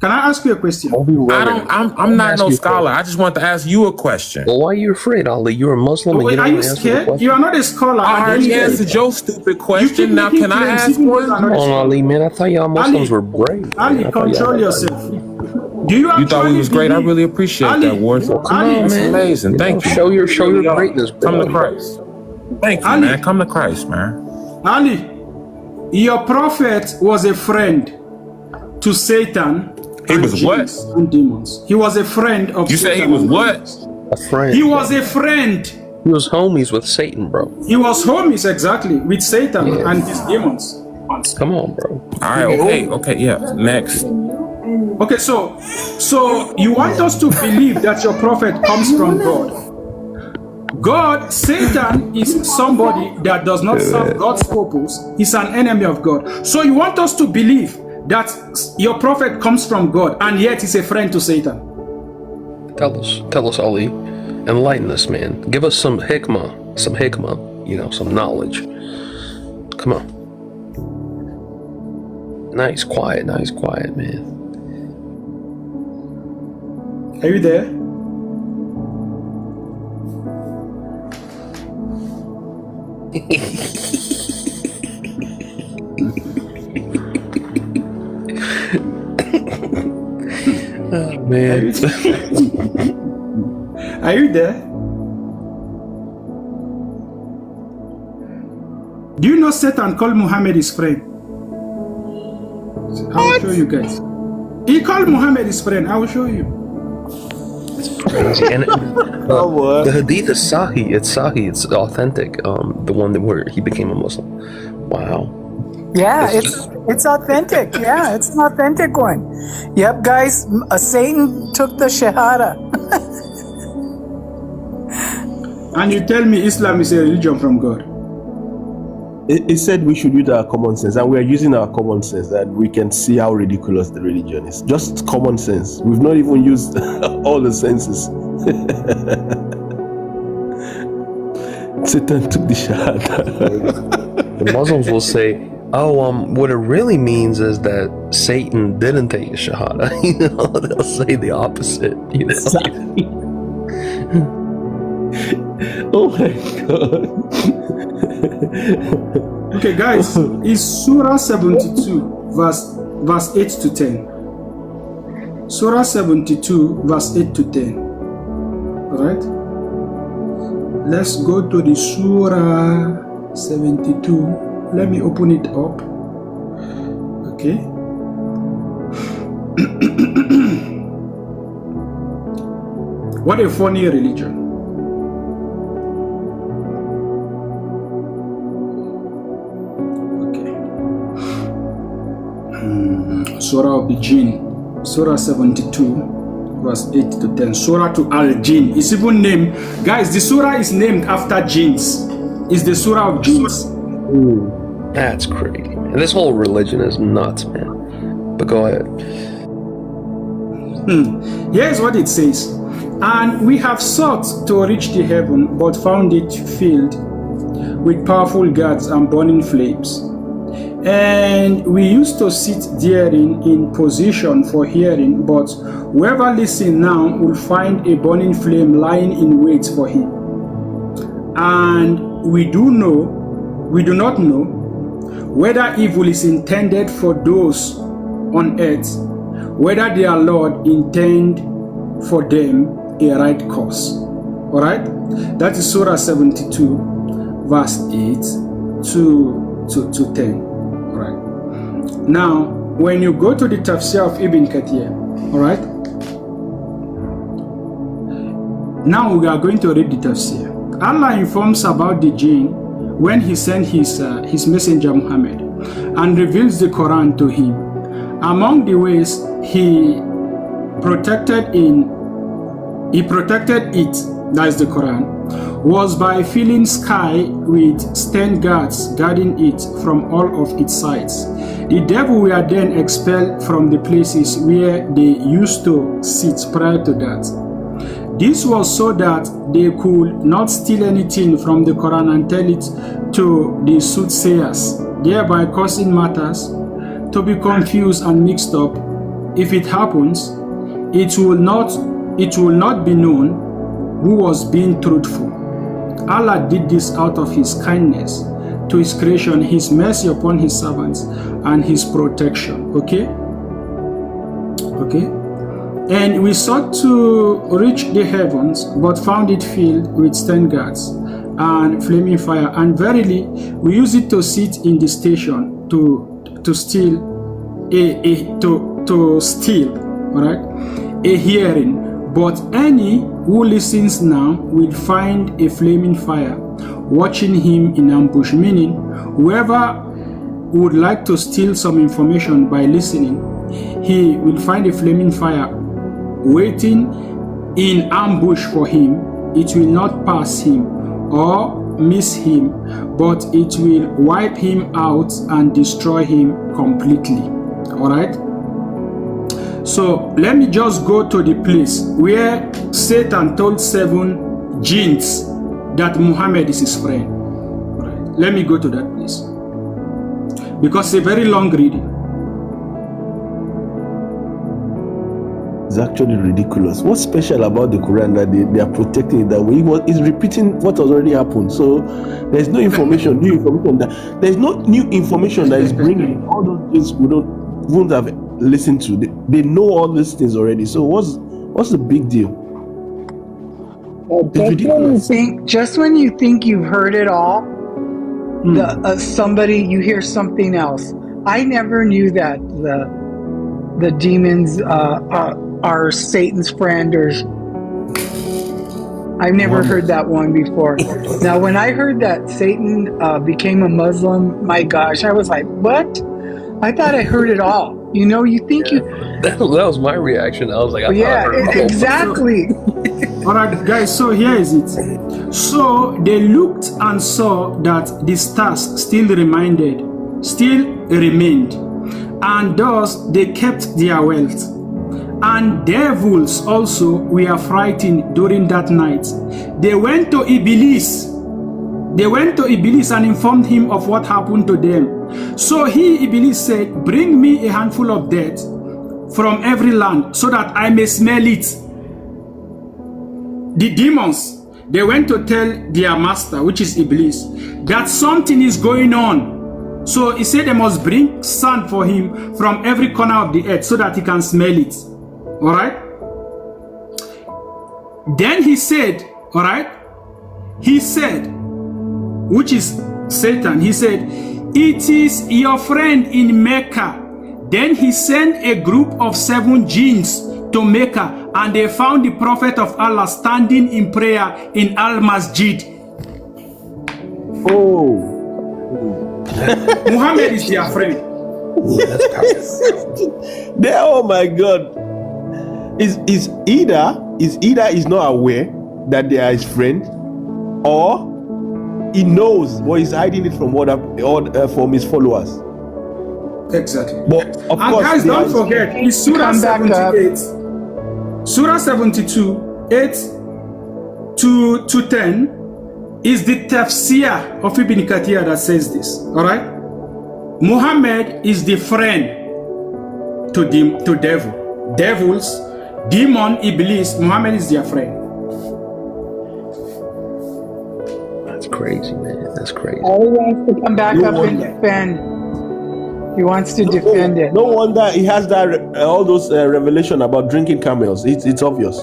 Can I ask you a question? I'm not no scholar. I just want to ask you a question. Well, why are you afraid, Ali? You're a Muslim. Wait, are you scared? You are not a scholar. I already answered your stupid question. Now, can I ask one? Come on, Ali, man. I thought y'all Muslims were brave. Ali, control yourself. Do you thought we was great? I really appreciate that, Ward. Well, come on, It's man. amazing. Thank you. Show your greatness, bro. Come to Christ. Thank you, man. Come to Christ, man. Ali, your prophet was a friend to Satan. He was what? And demons. He was a friend of. You said he was what? A friend. He was a friend. He was homies with Satan, bro. He was homies exactly with Satan and his demons. Come on, bro. All right. Okay. Yeah. Next. Okay, so you want us to believe that your prophet comes from God. Satan is somebody that does not serve God's purpose. He's an enemy of God. So you want us to believe that your prophet comes from God and yet he's a friend to Satan. Tell us, Ali. Enlighten us, man. Give us some hikmah, some knowledge. Come on. Nice, quiet, man. Are you there? Oh, man. Are you there? Do you know Satan called Muhammad his friend? I will show you guys. He called Muhammad his friend. I will show you. It's crazy. And the hadith is Sahih. It's Sahih. It's authentic. The one where he became a Muslim. Wow. Yeah, it's authentic. Yeah, it's an authentic one. Yep, guys, Satan took the Shahada. And you tell me Islam is a religion from God. It said we should use our common sense, and we are using our common sense, and we can see how ridiculous the religion is. Just common sense. We've not even used all the senses. Satan took the Shahada. The Muslims will say, what it really means is that Satan didn't take the Shahada. They'll say the opposite. Oh my God. Okay, guys, it's Surah 72, verse 8 to 10. Surah 72, verse 8 to 10. Alright? Let's go to the Surah 72. Let me open it up. Okay. What a funny religion. Surah of the Jinn, Surah 72, verse 8 to 10. Surah to Al-Jinn. It's even named, guys, the Surah is named after jinns. It's the Surah of jinns. Ooh, that's crazy. And this whole religion is nuts, man. But go ahead. Here's what it says. And we have sought to reach the heaven, but found it filled with powerful guards and burning flames. And we used to sit therein in position for hearing, but whoever listens now will find a burning flame lying in wait for him. And we do not know whether evil is intended for those on earth, whether their Lord intend for them a right course. Alright? That is Surah 72, verse 8 to 10. Right. Now, when you go to the tafsir of Ibn Kathir, all right. Now we are going to read the tafsir. Allah informs about the jinn when He sent His messenger Muhammad and reveals the Quran to him. Among the ways He protected it, that is the Quran, was by filling sky with stand guards guarding it from all of its sides. The devil were then expelled from the places where they used to sit prior to that. This was so that they could not steal anything from the Quran and tell it to the soothsayers, thereby causing matters to be confused and mixed up if it happens, it will not be known who was being truthful. Allah did this out of his kindness to his creation, his mercy upon his servants, and his protection. Okay? And we sought to reach the heavens, but found it filled with stand guards and flaming fire. And verily, we use it to sit in the station to steal all right, a hearing. But any who listens now will find a flaming fire watching him in ambush, meaning whoever would like to steal some information by listening, he will find a flaming fire waiting in ambush for him. It will not pass him or miss him, but it will wipe him out and destroy him completely. All right? So let me just go to the place where Satan told 7 jinns that Muhammad is his friend. All right. Let me go to that place, because it's a very long reading. It's actually ridiculous. What's special about the Quran that they are protecting it that way? It's repeating what has already happened. So there's no information, new information that is bringing all those things we won't have listened to. They know all these things already. So what's the big deal? Just when you think you've heard it all, you hear something else. I never knew that the demons are Satan's friend, or I've never heard that one before. Now, when I heard that Satan became a Muslim, my gosh, I was like, what? I thought I heard it all. You know, you think that was my reaction. I was like, exactly. All right, guys, so here is it. So they looked and saw that the stars still remained, and thus they kept their wealth. And devils also were frightened during that night. They went to Iblis and informed him of what happened to them. So Iblis said, bring me a handful of dirt from every land so that I may smell it. The demons, they went to tell their master, which is Iblis, that something is going on. So he said they must bring sand for him from every corner of the earth so that he can smell it. All right? Then he said, all right? He said, which is Satan, he said, it is your friend in Mecca. Then he sent a group of 7 jinns to Mecca, and they found the Prophet of Allah standing in prayer in Al-Masjid. Oh. Muhammad is their friend. Oh my God. Is either he's not aware that they are his friend, or he knows, but he's hiding it from from his followers. Exactly. But of course, guys, don't forget, it's Surah 78. Surah 72, 8 to 10 is the tafsir of Ibn Kathir that says this. All right? Muhammad is the friend to devils, demon, Iblis. Muhammad is their friend. That's crazy, man. That's crazy. All he wants to come back up and defend. He wants to defend it. No wonder he has that all those revelation about drinking camels. It's obvious.